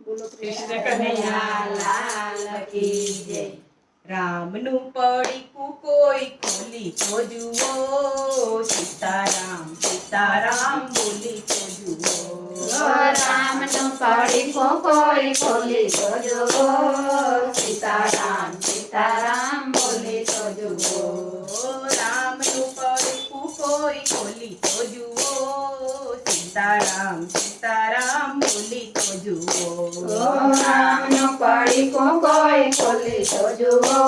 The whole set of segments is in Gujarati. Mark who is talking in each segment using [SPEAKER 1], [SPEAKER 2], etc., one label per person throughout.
[SPEAKER 1] બોલો કૃષ્ણ કનૈયા લાલ કી જય। રામનું પડીકું કોઈ ખોલી તો જુઓ, સીતારામ સીતારામ બોલી તો જુઓ।
[SPEAKER 2] રામનું પડીકું કોઈ ખોલી તો જુઓ, સીતારામ સીતારામ બોલી તો જુઓ।
[SPEAKER 1] રામનું પડીકું કોઈ ખોલી તો જુઓ, સીતારામ સીતારામ બોલી તો જુઓ।
[SPEAKER 2] રામનું પડીકું કોઈ ખોલી તો જુઓ,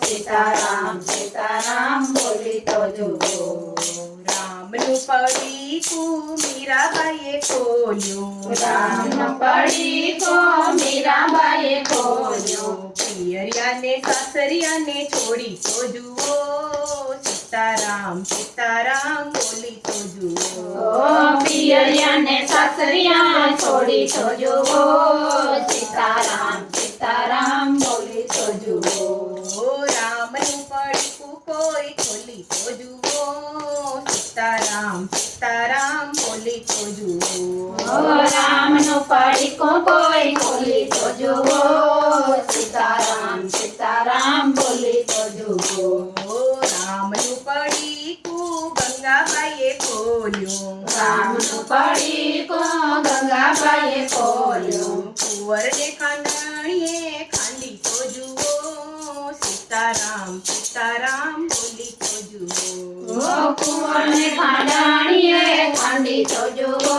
[SPEAKER 2] સીતારામ સીતારામ બોલી તો જુઓ।
[SPEAKER 1] રામનું પડીકું મીરાબાઈએ ખોલ્યું,
[SPEAKER 2] રામનું પડીકું મીરાબાઈએ ખોલ્યું।
[SPEAKER 1] પિયરિયાને સાસરિયાને છોડી તો જુઓ, સીતારામ સીતારામ બોલી તો જુઓ।
[SPEAKER 2] પિયરિયાને સાસરિયા છોડી તો જુઓ, સીતારામ સીતારામ બોલી તો જુઓ।
[SPEAKER 1] રામનું પડીકું કોઈ ખોલી તો જુઓ, સીતારામ સીતારામ બોલી તો જુઓ।
[SPEAKER 2] રામનું પડીકું કોઈ ખોલી તો જુઓ, સીતારામ સીતારામ બોલી તો જુઓ।
[SPEAKER 1] રામનું પડીકું ગંગાબાઈએ ખોલ્યું,
[SPEAKER 2] રામનું પડીકું ગંગાબાઈએ ખોલ્યું।
[SPEAKER 1] કુંવરને ખાંડણીએ ખાંડી તો જુઓ, સીતારામ સીતારામ બોલી તો જુઓ।
[SPEAKER 2] કુંવરને ખાંડણીએ ખાંડી તો જુઓ,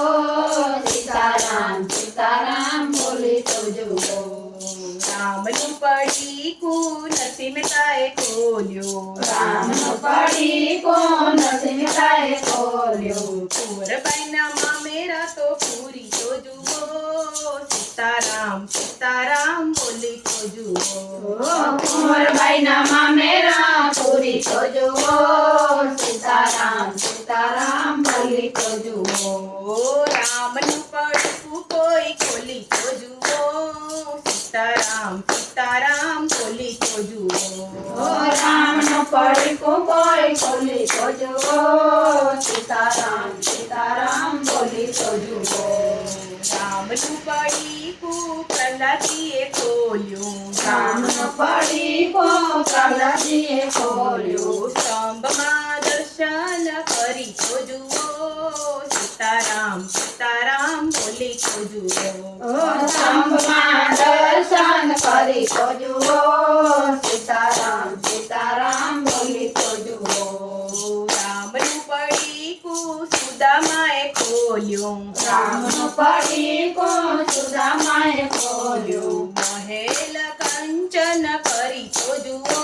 [SPEAKER 2] સીતારામ સીતારામ બોલી તો જુઓ।
[SPEAKER 1] રામનું પડીકું નરસિંહ મહેતાએ ખોલ્યું,
[SPEAKER 2] રામનું પડીકું નરસિંહ મહેતાએ ખોલ્યું।
[SPEAKER 1] કુંવરબાઈના મામેરા તો પૂરી તો જુઓ, સીતારામ સીતારામ બોલી તો જુઓ।
[SPEAKER 2] કુંવરબાઈના મામેરા પૂરી તો જુઓ, સીતારામ સીતારામ બોલી તો જુઓ।
[SPEAKER 1] રામનું પડીકું કોઈ ખોલી તો જુઓ, સીતારામ સીતારામ બોલી તો જુઓ।
[SPEAKER 2] રામનું પડીકું કોઈ ખોલી તો જુઓ, સીતારામ સીતારામ બોલી તો જુઓ।
[SPEAKER 1] રામનું પડીકું પ્રહલાદજીએ ખોલ્યું,
[SPEAKER 2] રામનું પડીકું પ્રહલાદજીએ ખોલ્યું।
[SPEAKER 1] સ્તંભમાં દર્શન કરી તો જુઓ, સીતારામ સીતારામ બોલી તો જુઓ।
[SPEAKER 2] સ્તંભમાં દર્શન કરી તો જુઓ, સીતારામ સીતારામ બોલી તો જુઓ।
[SPEAKER 1] રામનું પડીકું સુદામાએ ખોલ્યું,
[SPEAKER 2] રામનું પડીકું સુદામાએ ખોલ્યું।
[SPEAKER 1] મહેલ કંચન કરી તો જુઓ,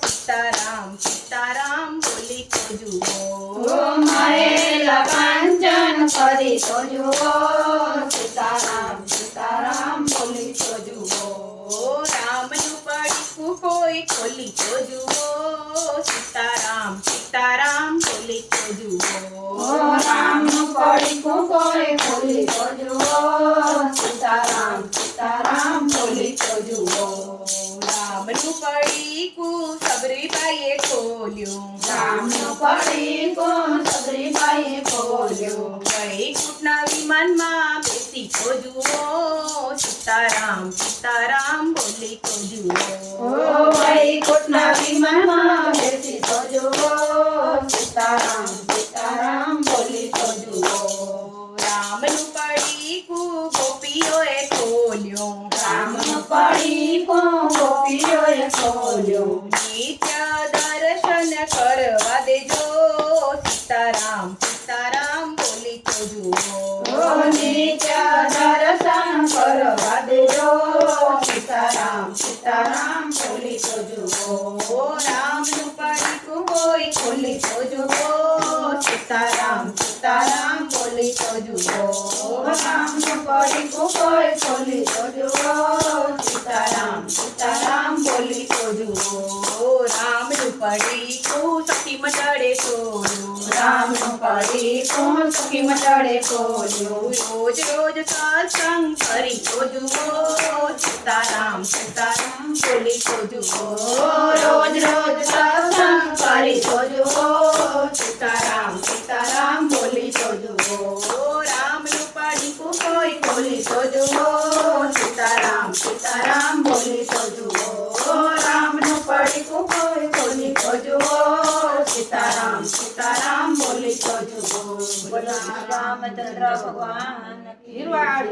[SPEAKER 1] સીતારામ સીતારામ બોલી તો જુઓ।
[SPEAKER 2] મહેલ કાંચન કરી તો જુઓ, સીતારામ સીતારામ બોલી તો જુઓ।
[SPEAKER 1] રામનું પડીકું કોઈ ખોલી તો જુઓ, સીતારામ સીતારામ બોલી તો જુઓ।
[SPEAKER 2] રામનું પડીકું કોઈ ખોલી તો જુઓ, સીતારામ સીતારામ બોલી તો જુઓ।
[SPEAKER 1] રામનું પડીકું સબરીબાઈએ ખોલ્યું,
[SPEAKER 2] રામનું પડીકું સબરીબાઈએ ખોલ્યું।
[SPEAKER 1] વૈકુંઠના વિમાનમાં બેસી તો જુઓ, સીતારામ સીતારામ બોલી તો જુઓ।
[SPEAKER 2] વૈકુંઠના વિમાનમાં બેસી તો જુઓ, સીતારામ સીતારામ બોલી તો જુઓ।
[SPEAKER 1] રામનું પડીકું ગોપીઓએ ખોલ્યું,
[SPEAKER 2] રામનું પડીકું ગોપીઓએ ખોલ્યું।
[SPEAKER 1] નિત્ય દર્શન કરવા દેજો, સીતારામ સીતારામ બોલી તો જુઓ।
[SPEAKER 2] નિત્ય દર્શન કરવા દેજો, સીતારામ સીતારામ બોલી તો જુઓ।
[SPEAKER 1] રામનું પડીકું કોઈ ખોલી તો જુઓ, સીતારામ સીતારામ બોલી તો જુઓ।
[SPEAKER 2] રામનું પડીકું કોઈ ખોલી તો જુઓ, સીતારામ સીતારામ બોલી તો જુઓ।
[SPEAKER 1] રામનું પડીકું સખી મંડળે ખોલ્યું,
[SPEAKER 2] રામનું પડીકું સખી મંડળે ખોલ્યું।
[SPEAKER 1] રોજ રોજ સત્સંગ કરી તો જુઓ, સીતારામ સીતારામ બોલી તો જુઓ।
[SPEAKER 2] રોજ રોજ સત્સંગ કરી તો જુઓ, સીતારામ સીતારામ બોલી તો જુઓ।
[SPEAKER 1] રામનું પડીકું
[SPEAKER 2] કોઈ ખોલી તો જુઓ, સીતારામ બોલી તો જુઓ રામનું પડીકું કોઈ ખોલી તો જુઓ સીતારામ સીતારામ બોલી તો જુઓ
[SPEAKER 3] બોલો રામચંદ્ર ભગવાન કી
[SPEAKER 1] નિર્વાણ